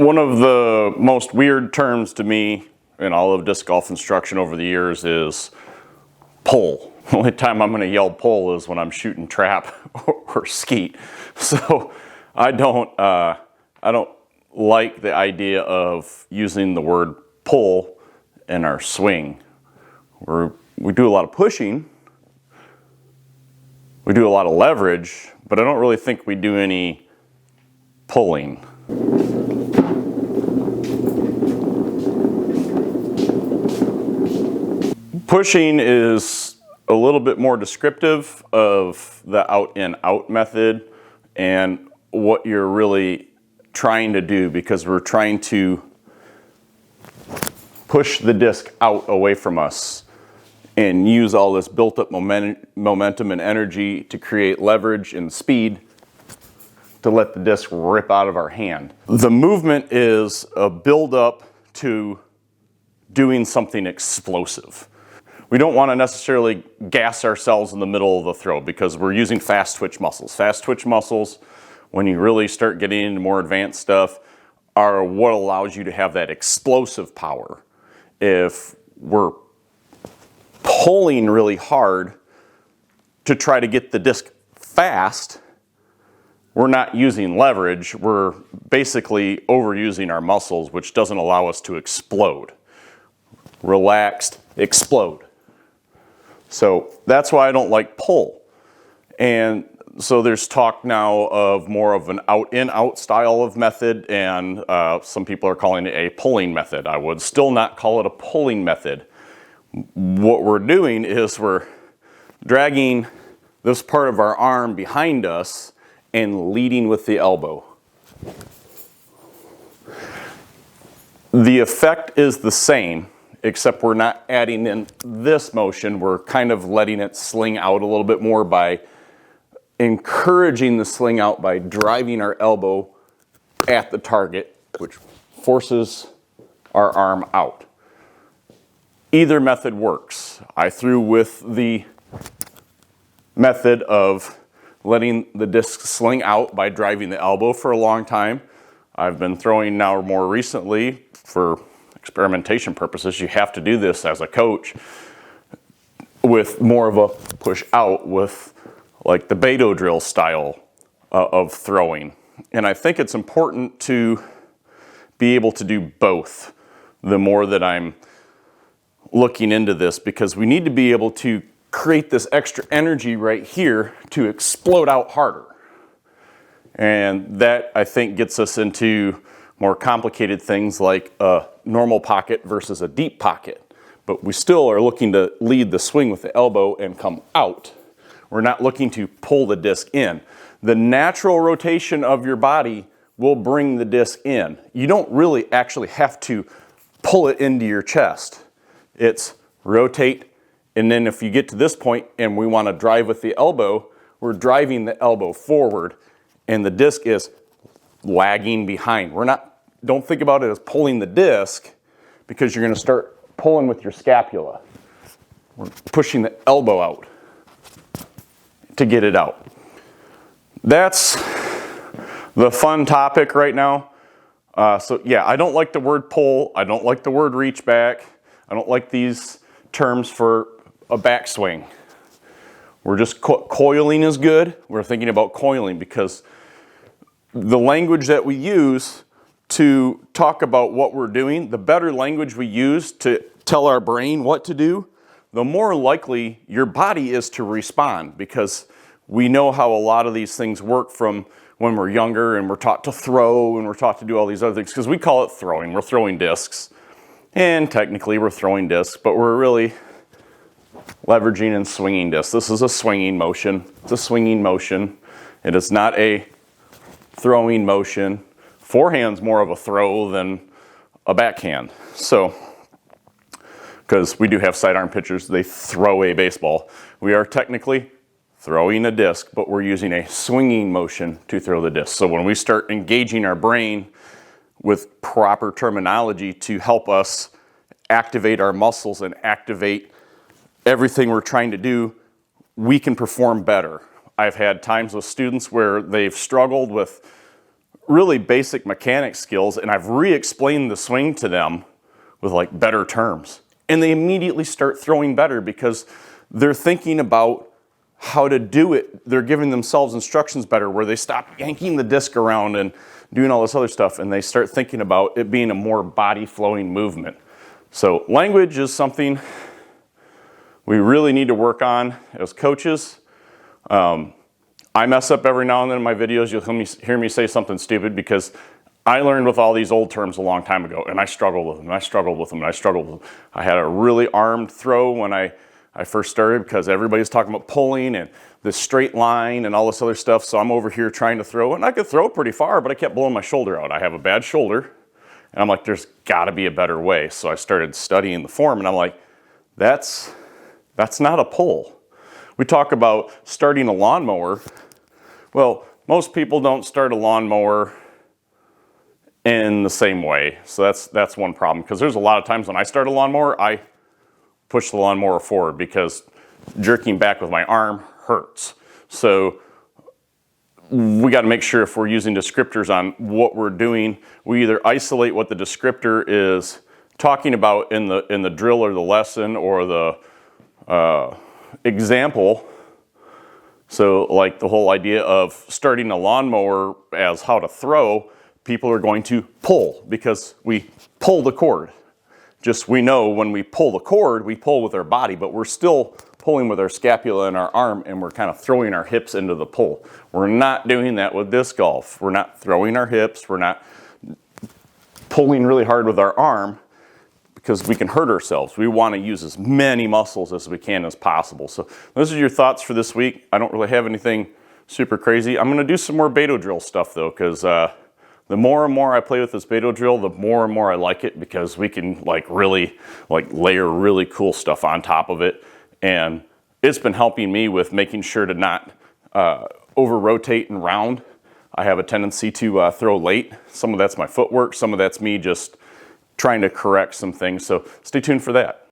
One of the most weird terms to me in all of disc golf instruction over the years is pull. The only time I'm going to yell pull is when I'm shooting trap or skeet. So I don't like the idea of using the word pull in our swing. We do a lot of pushing, we do a lot of leverage, but I don't really think we do any pulling. Pushing is a little bit more descriptive of the out and out method and what you're really trying to do, because we're trying to push the disc out away from us and use all this built up momentum and energy to create leverage and speed to let the disc rip out of our hand. The movement is a build up to doing something explosive. We don't want to necessarily gas ourselves in the middle of the throw because we're using fast twitch muscles. Fast twitch muscles, when you really start getting into more advanced stuff, are what allows you to have that explosive power. If we're pulling really hard to try to get the disc fast, we're not using leverage. We're basically overusing our muscles, which doesn't allow us to explode. Relaxed, explode. So that's why I don't like pull. And so there's talk now of more of an out-in-out style of method, and some people are calling it a pulling method. I would still not call it a pulling method. What we're doing is we're dragging this part of our arm behind us and leading with the elbow. The effect is the same, except we're not adding in this motion. We're kind of letting it sling out a little bit more by encouraging the sling out by driving our elbow at the target, which forces our arm out. Either method works. I threw with the method of letting the disc sling out by driving the elbow for a long time. I've been throwing now more recently for experimentation purposes. You have to do this as a coach with more of a push out, with like the Beto drill style of throwing. And I think it's important to be able to do both the more that I'm looking into this, because we need to be able to create this extra energy right here to explode out harder. And that, I think, gets us into more complicated things like a normal pocket versus a deep pocket. But we still are looking to lead the swing with the elbow and come out. We're not looking to pull the disc in. The natural rotation of your body will bring the disc in. You don't really actually have to pull it into your chest. It's rotate, and then if you get to this point and we want to drive with the elbow, we're driving the elbow forward and the disc is lagging behind. Don't think about it as pulling the disc, because you're going to start pulling with your scapula. We're pushing the elbow out to get it out. That's the fun topic right now. So yeah, I don't like the word pull. I don't like the word reach back. I don't like these terms for a backswing. We're just coiling is good. We're thinking about coiling because the language that we use to talk about what we're doing, the better language we use to tell our brain what to do, the more likely your body is to respond, because we know how a lot of these things work from when we're younger and we're taught to throw and we're taught to do all these other things, because we call it throwing. We're throwing discs, and technically we're throwing discs, but we're really leveraging and swinging discs. This is a swinging motion. It's a swinging motion. It is not a throwing motion. Forehand's more of a throw than a backhand. So, because we do have sidearm pitchers, they throw a baseball. We are technically throwing a disc, but we're using a swinging motion to throw the disc. So when we start engaging our brain with proper terminology to help us activate our muscles and activate everything we're trying to do, we can perform better. I've had times with students where they've struggled with really basic mechanic skills, and I've re-explained the swing to them with like better terms. And they immediately start throwing better because they're thinking about how to do it. They're giving themselves instructions better, where they stop yanking the disc around and doing all this other stuff, and they start thinking about it being a more body flowing movement. So language is something we really need to work on as coaches. I mess up every now and then in my videos. You'll hear me say something stupid because I learned with all these old terms a long time ago, and I struggled with them, and I struggled with them, and I struggled with them. I had a really armed throw when I first started because everybody's talking about pulling and this straight line and all this other stuff. So I'm over here trying to throw, and I could throw pretty far, but I kept blowing my shoulder out. I have a bad shoulder, and I'm like, there's got to be a better way. So I started studying the form, and I'm like, that's not a pull. We talk about starting a lawnmower. Well, most people don't start a lawnmower in the same way. So that's one problem, because there's a lot of times when I start a lawnmower, I push the lawnmower forward because jerking back with my arm hurts. So we got to make sure if we're using descriptors on what we're doing, we either isolate what the descriptor is talking about in the drill or the lesson or the example. So like the whole idea of starting a lawnmower as how to throw, people are going to pull because we pull the cord. Just we know when we pull the cord, we pull with our body, but we're still pulling with our scapula and our arm, and we're kind of throwing our hips into the pull. We're not doing that with disc golf. We're not throwing our hips. We're not pulling really hard with our arm because we can hurt ourselves. We want to use as many muscles as we can as possible. So those are your thoughts for this week. I don't really have anything super crazy. I'm going to do some more Beto drill stuff though, because the more and more I play with this Beto drill, the more and more I like it, because we can really layer really cool stuff on top of it. And it's been helping me with making sure to not over rotate and round. I have a tendency to throw late. Some of that's my footwork. Some of that's me just trying to correct some things. So stay tuned for that.